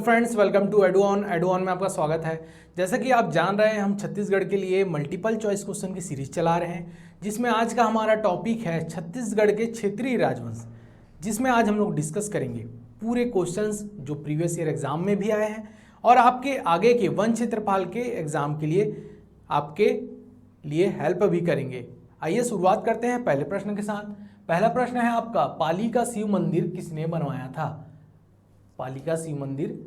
Friends, welcome to एडुऑन में आपका स्वागत है। जैसा कि आप जान रहे हैं, हम छत्तीसगढ़ के लिए मल्टीपल चॉइस क्वेश्चन की सीरीज चला रहे हैं, जिसमें आज का हमारा टॉपिक है छत्तीसगढ़ के क्षेत्रीय राजवंश, जिसमें आज हम लोग डिस्कस करेंगे पूरे क्वेश्चंस जो प्रीवियस ईयर एग्जाम में भी आए हैं और आपके आगे के वन क्षेत्रपाल के एग्जाम के लिए आपके लिए हेल्प भी करेंगे। आइए शुरुआत करते हैं पहले प्रश्न के साथ। पहला प्रश्न है आपका, पाली का शिव मंदिर किसने बनवाया था? पाली का शिव मंदिर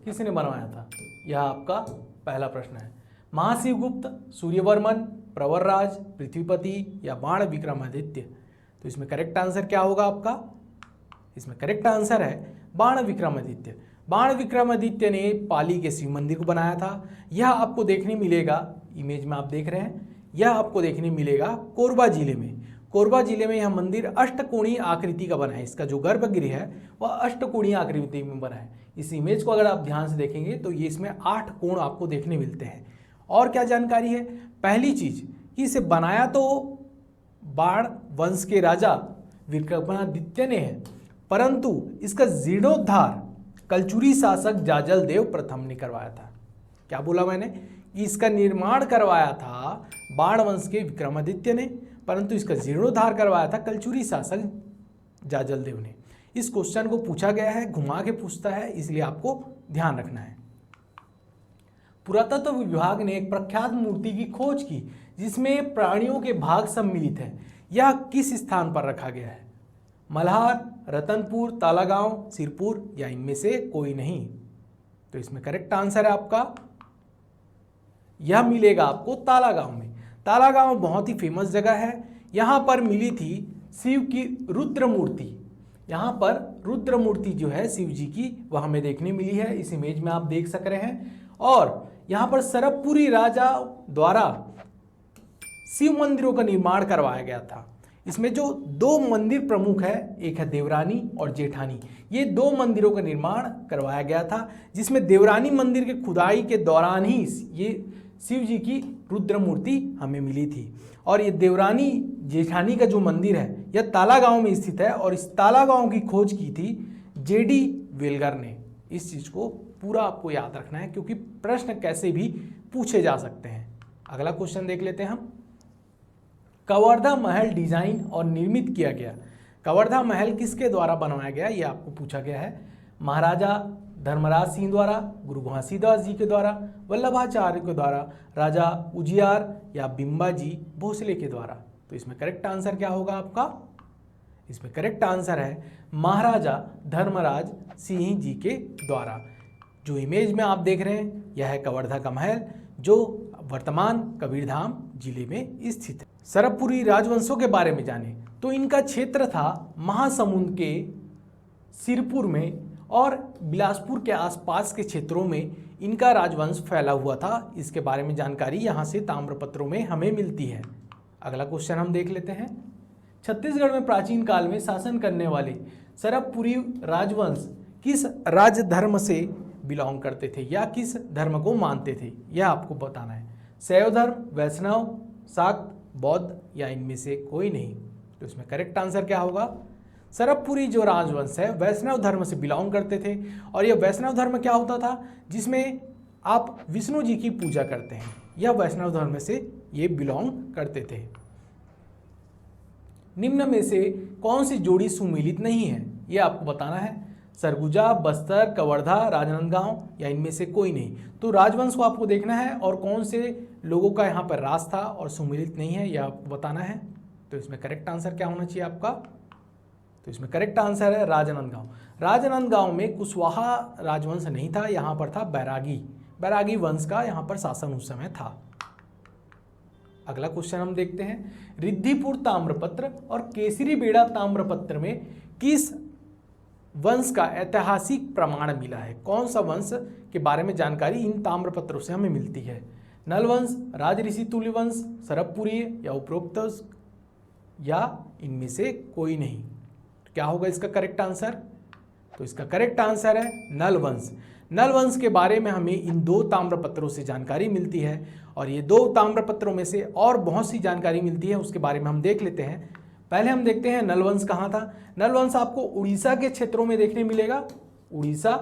किसने बनवाया था? यह आपका पहला प्रश्न है। महाशिवगुप्त, सूर्यवर्मन, प्रवरराज, पृथ्वीपति या बाण विक्रमादित्य? तो इसमें करेक्ट आंसर क्या होगा आपका? इसमें करेक्ट आंसर है बाण विक्रमादित्य। बाण विक्रमादित्य ने पाली के शिव मंदिर को बनाया था। यह आपको देखने मिलेगा, इमेज में आप देख रहे हैं, यह आपको देखने मिलेगा कोरबा जिले में। कोरबा जिले में यह मंदिर अष्टकोणीय आकृति का बना है। इसका जो गर्भगृह है वह अष्टकोणीय आकृति में बना है। इस इमेज को अगर आप ध्यान से देखेंगे तो ये इसमें 8 कोण आपको देखने मिलते हैं। और क्या जानकारी है? पहली चीज कि इसे बनाया तो बाण वंश के राजा विक्रमादित्य ने है, परंतु इसका जीर्णोद्धार कलचुरी शासक जाजल देव प्रथम ने करवाया था। क्या बोला मैंने? कि इसका निर्माण करवाया था बाण वंश के विक्रमादित्य ने, परंतु इसका जीर्णोद्धार करवाया था कलचुरी शासक जाजल देव ने। इस क्वेश्चन को पूछा गया है, घुमा के पूछता है, इसलिए आपको ध्यान रखना है। पुरातत्व विभाग ने एक प्रख्यात मूर्ति की खोज की जिसमें प्राणियों के भाग सम्मिलित हैं। यह किस स्थान पर रखा गया है? मल्हार, रतनपुर, तालागांव, सिरपुर या इनमें से कोई नहीं? तो इसमें करेक्ट आंसर है आपका, यह मिलेगा आपको तालागांव में। तालागांव बहुत ही फेमस जगह है। यहाँ पर मिली थी शिव की रुद्र मूर्ति। यहाँ पर रुद्र मूर्ति जो है शिव जी की, वह हमें देखने मिली है। इस इमेज में आप देख सक रहे हैं। और यहाँ पर सरबपुरी राजा द्वारा शिव मंदिरों का निर्माण करवाया गया था। इसमें जो 2 मंदिर प्रमुख है, एक है देवरानी और जेठानी, ये 2 मंदिरों का निर्माण करवाया गया था, जिसमें देवरानी मंदिर के खुदाई के दौरान ही ये शिव जी की रुद्र मूर्ति हमें मिली थी। और ये देवरानी जेठानी का जो मंदिर है यह तालागांव में स्थित है और इस तालागांव की खोज की थी जेडी वेलगर ने। इस चीज को पूरा आपको याद रखना है क्योंकि प्रश्न कैसे भी पूछे जा सकते हैं। अगला क्वेश्चन देख लेते हैं हम। कवर्धा महल डिजाइन और निर्मित किया गया। कवर्धा महल किसके द्वारा बनवाया गया, यह आपको पूछा गया है। महाराजा धर्मराज सिंह द्वारा, गुरु घासीदास जी के द्वारा, वल्लभाचार्य के द्वारा, राजा उजियार या बिंबाजी भोसले के द्वारा? तो इसमें करेक्ट आंसर क्या होगा आपका? इसमें करेक्ट आंसर है महाराजा धर्मराज सिंह जी के द्वारा। जो इमेज में आप देख रहे हैं यह है कवर्धा का महल, जो वर्तमान कबीरधाम जिले में स्थित है। सरबपुरी राजवंशों के बारे में जाने तो इनका क्षेत्र था महासमुंद के सिरपुर में और बिलासपुर के आसपास के क्षेत्रों में इनका राजवंश फैला हुआ था। इसके बारे में जानकारी यहाँ से ताम्रपत्रों में हमें मिलती है। अगला क्वेश्चन हम देख लेते हैं। छत्तीसगढ़ में प्राचीन काल में शासन करने वाले सरबपुरी राजवंश किस राजधर्म से बिलोंग करते थे या किस धर्म को मानते थे, यह आपको बताना है। शैव धर्म, वैष्णव, शाक्त, बौद्ध या इनमें से कोई नहीं? तो इसमें करेक्ट आंसर क्या होगा? सरबपुरी जो राजवंश है वैष्णव धर्म से बिलोंग करते थे। और यह वैष्णव धर्म क्या होता था? जिसमें आप विष्णु जी की पूजा करते हैं, यह वैष्णव धर्म से ये बिलोंग करते थे। निम्न में से कौन सी जोड़ी सुमेलित नहीं है, यह आपको बताना है। सरगुजा, बस्तर, कवर्धा, राजनांदगांव या इनमें से कोई नहीं? तो राजवंश को आपको देखना है और कौन से लोगों का यहाँ पर राज था और सुमेलित नहीं है, यह आपको बताना है। तो इसमें करेक्ट आंसर क्या होना चाहिए आपका? तो इसमें करेक्ट आंसर है राजनांदगांव। राजनांदगांव में कुशवाहा राजवंश नहीं था, यहाँ पर था बैरागी वंश का यहाँ पर शासन उस समय था। अगला क्वेश्चन हम देखते हैं। रिद्धिपुर ताम्रपत्र और केसरी बेड़ा ताम्रपत्र में किस वंश का ऐतिहासिक प्रमाण मिला है? कौन सा वंश के बारे में जानकारी इन ताम्रपत्रों से हमें मिलती है? नल वंश, राजऋषि तुल्य वंश, सरबपुरी या उपरोक्त या इनमें से कोई नहीं? क्या होगा इसका करेक्ट आंसर? तो इसका करेक्ट आंसर है नल वंश। नल वंश के बारे में हमें इन 2 ताम्रपत्रों से जानकारी मिलती है और ये 2 ताम्रपत्रों में से और बहुत सी जानकारी मिलती है, उसके बारे में हम देख लेते हैं। पहले हम देखते हैं नल वंश कहाँ था। नल वंश आपको उड़ीसा के क्षेत्रों में देखने मिलेगा। उड़ीसा,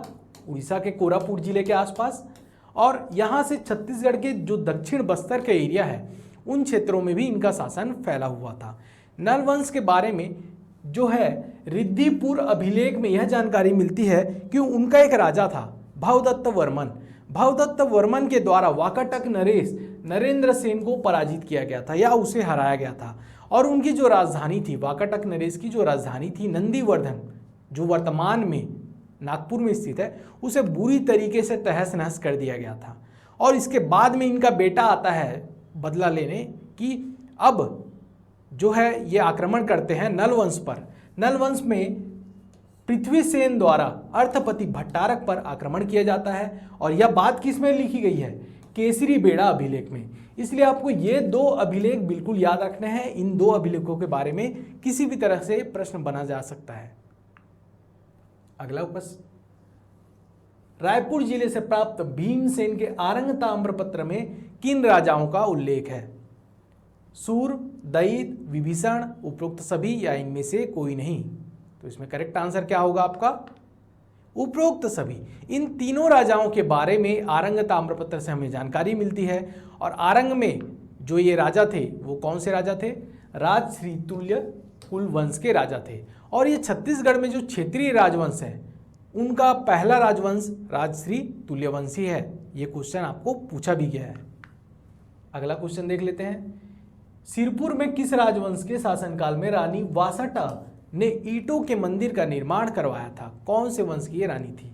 उड़ीसा के कोरापुट जिले के आसपास, और यहाँ से छत्तीसगढ़ के जो दक्षिण बस्तर का एरिया है उन क्षेत्रों में भी इनका शासन फैला हुआ था। नल वंश के बारे में जो है रिद्धिपुर अभिलेख में यह जानकारी मिलती है कि उनका एक राजा था भावदत्त वर्मन। भावदत्त वर्मन के द्वारा वाकाटक नरेश नरेंद्र सेन को पराजित किया गया था या उसे हराया गया था, और उनकी जो राजधानी थी, वाकाटक नरेश की जो राजधानी थी नंदीवर्धन, जो वर्तमान में नागपुर में स्थित है, उसे बुरी तरीके से तहस नहस कर दिया गया था। और इसके बाद में इनका बेटा आता है बदला लेने कि अब जो है ये आक्रमण करते हैं नल वंश पर। नल वंश में पृथ्वीसेन द्वारा अर्थपति भट्टारक पर आक्रमण किया जाता है, और यह बात किस में लिखी गई है? केसरी बेड़ा अभिलेख में। इसलिए आपको ये दो अभिलेख बिल्कुल याद रखने हैं। इन दो अभिलेखों के बारे में किसी भी तरह से प्रश्न बना जा सकता है। अगला प्रश्न, रायपुर जिले से प्राप्त भीमसेन के आरंग ताम्रपत्र में किन राजाओं का उल्लेख है? सूर, दयित, विभीषण, उपरोक्त सभी या इनमें से कोई नहीं? तो इसमें करेक्ट आंसर क्या होगा आपका? उपरोक्त सभी। इन तीनों राजाओं के बारे में आरंग ताम्रपत्र से हमें जानकारी मिलती है। और आरंग में जो ये राजा थे वो कौन से राजा थे? राजश्री तुल्य कुल वंश के राजा थे। और ये छत्तीसगढ़ में जो क्षेत्रीय राजवंश है उनका पहला राजवंश राजश्री तुल्यवंशी है। ये क्वेश्चन आपको पूछा भी गया है। अगला क्वेश्चन देख लेते हैं। सिरपुर में किस राजवंश के शासनकाल में रानी वासटा ने ईंटों के मंदिर का निर्माण करवाया था? कौन से वंश की ये रानी थी?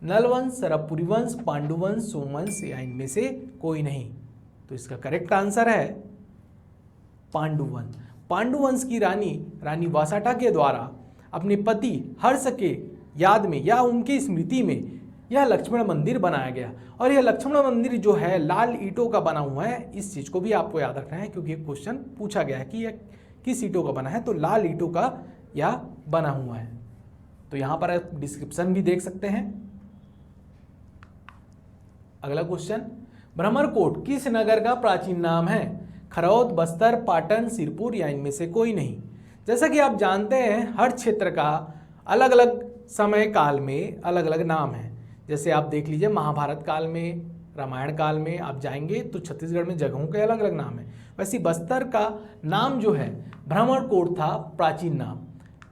नलवंश, सरबपुरी वंश, पांडुवंश, सोमवंश या इनमें से कोई नहीं? तो इसका करेक्ट आंसर है पांडुवंश। पांडुवंश की रानी वासटा के द्वारा अपने पति हर्ष के याद में या उनकी स्मृति में यह लक्ष्मण मंदिर बनाया गया। और यह लक्ष्मण मंदिर जो है लाल ईंटों का बना हुआ है। इस चीज को भी आपको याद रखना है क्योंकि क्वेश्चन पूछा गया है कि यह किस ईंटों का बना है, तो लाल ईंटों का यह बना हुआ है। तो यहां पर आप डिस्क्रिप्शन भी देख सकते हैं। अगला क्वेश्चन, भ्रमरकोट किस नगर का प्राचीन नाम है? खरौद, बस्तर, पाटन, सिरपुर या इनमें से कोई नहीं? जैसा कि आप जानते हैं हर क्षेत्र का अलग अलग समय काल में अलग अलग नाम है। जैसे आप देख लीजिए महाभारत काल में, रामायण काल में आप जाएंगे तो छत्तीसगढ़ में जगहों के अलग अलग नाम है। वैसे बस्तर का नाम जो है भ्रमरकोट था प्राचीन नाम।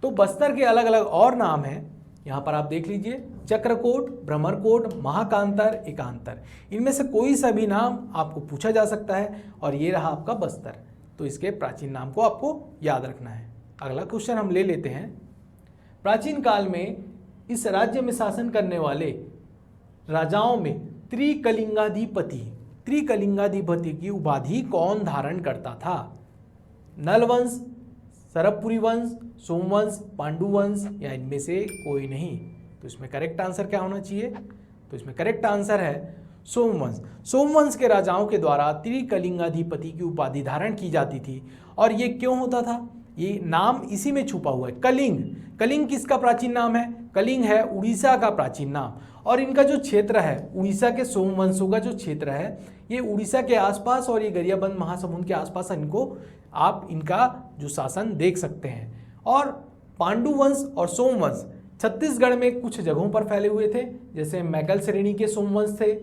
तो बस्तर के अलग अलग और नाम हैं। यहाँ पर आप देख लीजिए चक्रकोट, भ्रमरकोट, महाकांतर, एकांतर। इनमें से कोई सा भी नाम आपको पूछा जा सकता है और ये रहा आपका बस्तर। तो इसके प्राचीन नाम को आपको याद रखना है। अगला क्वेश्चन हम ले लेते हैं। प्राचीन काल में इस राज्य में शासन करने वाले राजाओं में त्रिकलिंगाधिपति की उपाधि कौन धारण करता था? नलवंश, सरबपुरी वंश, सोमवंश, पांडुवंश या इनमें से कोई नहीं? तो इसमें करेक्ट आंसर क्या होना चाहिए? तो इसमें करेक्ट आंसर है सोमवंश। सोमवंश के राजाओं के द्वारा त्रिकलिंगाधिपति की उपाधि धारण की जाती थी। और ये क्यों होता था? ये नाम इसी में छुपा हुआ है। कलिंग, कलिंग किसका प्राचीन नाम है? कलिंग है उड़ीसा का प्राचीन नाम। और इनका जो क्षेत्र है उड़ीसा के सोमवंशों का जो क्षेत्र है ये उड़ीसा के आसपास और ये गरियाबंद महासमुंद के आसपास इनको आप इनका जो शासन देख सकते हैं। और पांडुवंश और सोमवंश छत्तीसगढ़ में कुछ जगहों पर फैले हुए थे, जैसे मैकल श्रेणी के सोमवंश थे,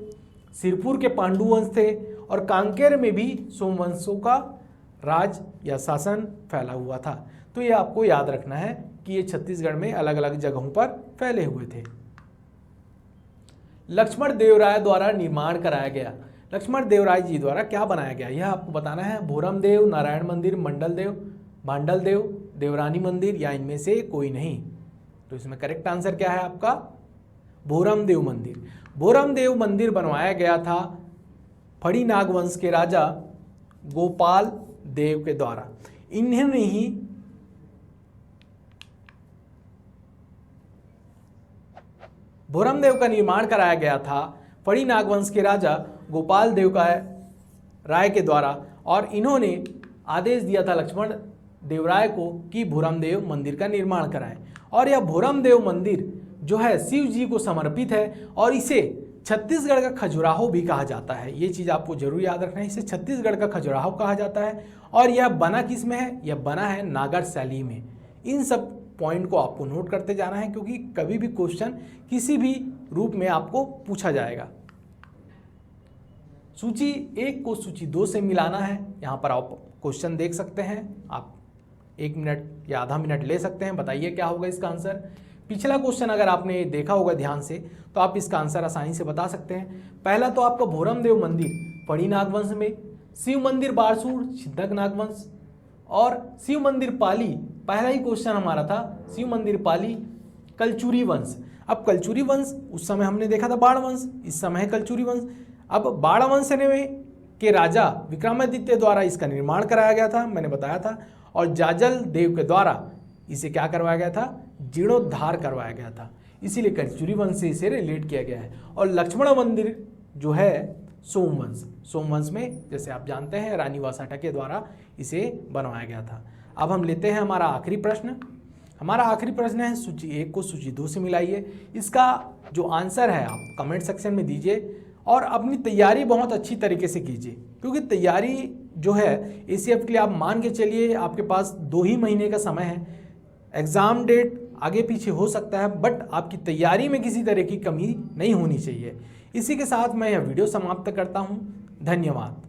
सिरपुर के पांडुवंश थे और कांकेर में भी सोमवंशों का राज या शासन फैला हुआ था। तो ये आपको याद रखना है कि ये छत्तीसगढ़ में अलग अलग जगहों पर फैले हुए थे। लक्ष्मण देवराय द्वारा निर्माण कराया गया, लक्ष्मण देवराय जी द्वारा क्या बनाया गया यह आपको बताना है। भोरम देव, नारायण मंदिर, मंडल देव, भांडल देव, देवरानी मंदिर या इनमें से कोई नहीं? तो इसमें करेक्ट आंसर क्या है आपका? भोरम देव मंदिर। भोरम देव मंदिर बनवाया गया था फड़ी नागवंश के राजा गोपाल देव के द्वारा। इन्होंने ही भोरम देव का निर्माण कराया गया था फड़ी नागवंश के राजा गोपाल देव का राय के द्वारा। और इन्होंने आदेश दिया था लक्ष्मण देवराय को कि भोरम देव मंदिर का निर्माण कराएं। और यह भोरम देव मंदिर जो है शिव जी को समर्पित है और इसे छत्तीसगढ़ का खजुराहो भी कहा जाता है। ये चीज़ आपको जरूर याद रखना है, इसे छत्तीसगढ़ का खजुराहो कहा जाता है। और यह बना किस में है? यह बना है नागर शैली में। इन सब पॉइंट को आपको नोट करते जाना है, क्योंकि कभी भी क्वेश्चन किसी भी रूप में आपको पूछा जाएगा। सूची 1 को सूची 2 से मिलाना है। यहाँ पर आप क्वेश्चन देख सकते हैं, आप 1 मिनट या आधा मिनट ले सकते हैं। बताइए क्या होगा इसका आंसर। पिछला क्वेश्चन अगर आपने देखा होगा ध्यान से तो आप इसका आंसर आसानी से बता सकते हैं। पहला तो आपका भोरमदेव मंदिर पड़ी नागवंश में, शिव मंदिर बारसूर छिंदक नागवंश, और शिव मंदिर पाली, पहला ही क्वेश्चन हमारा था शिव मंदिर पाली कलचुरी वंश। अब कलचुरी वंश उस समय हमने देखा था बाण वंश, इस समय है कलचुरी वंश। अब बाण वंश के राजा विक्रमादित्य द्वारा इसका निर्माण कराया गया था, मैंने बताया था, और जाजल देव के द्वारा इसे क्या करवाया गया था, जीर्णोद्धार करवाया गया था, इसीलिए कलचुरी वंश से इसे रिलेट किया गया है। और लक्ष्मण मंदिर जो है सोमवंश, सोमवंश में जैसे आप जानते हैं रानी वासाटा के द्वारा इसे बनवाया गया था। अब हम लेते हैं हमारा आखिरी प्रश्न। हमारा आखिरी प्रश्न है सूची 1 को सूची 2 से मिलाइए। इसका जो आंसर है आप कमेंट सेक्शन में दीजिए और अपनी तैयारी बहुत अच्छी तरीके से कीजिए, क्योंकि तैयारी जो है ACF के लिए आप मान के चलिए आपके पास 2 ही महीने का समय है। एग्ज़ाम डेट आगे पीछे हो सकता है, बट आपकी तैयारी में किसी तरह की कमी नहीं होनी चाहिए। इसी के साथ मैं यह वीडियो समाप्त करता हूँ। धन्यवाद।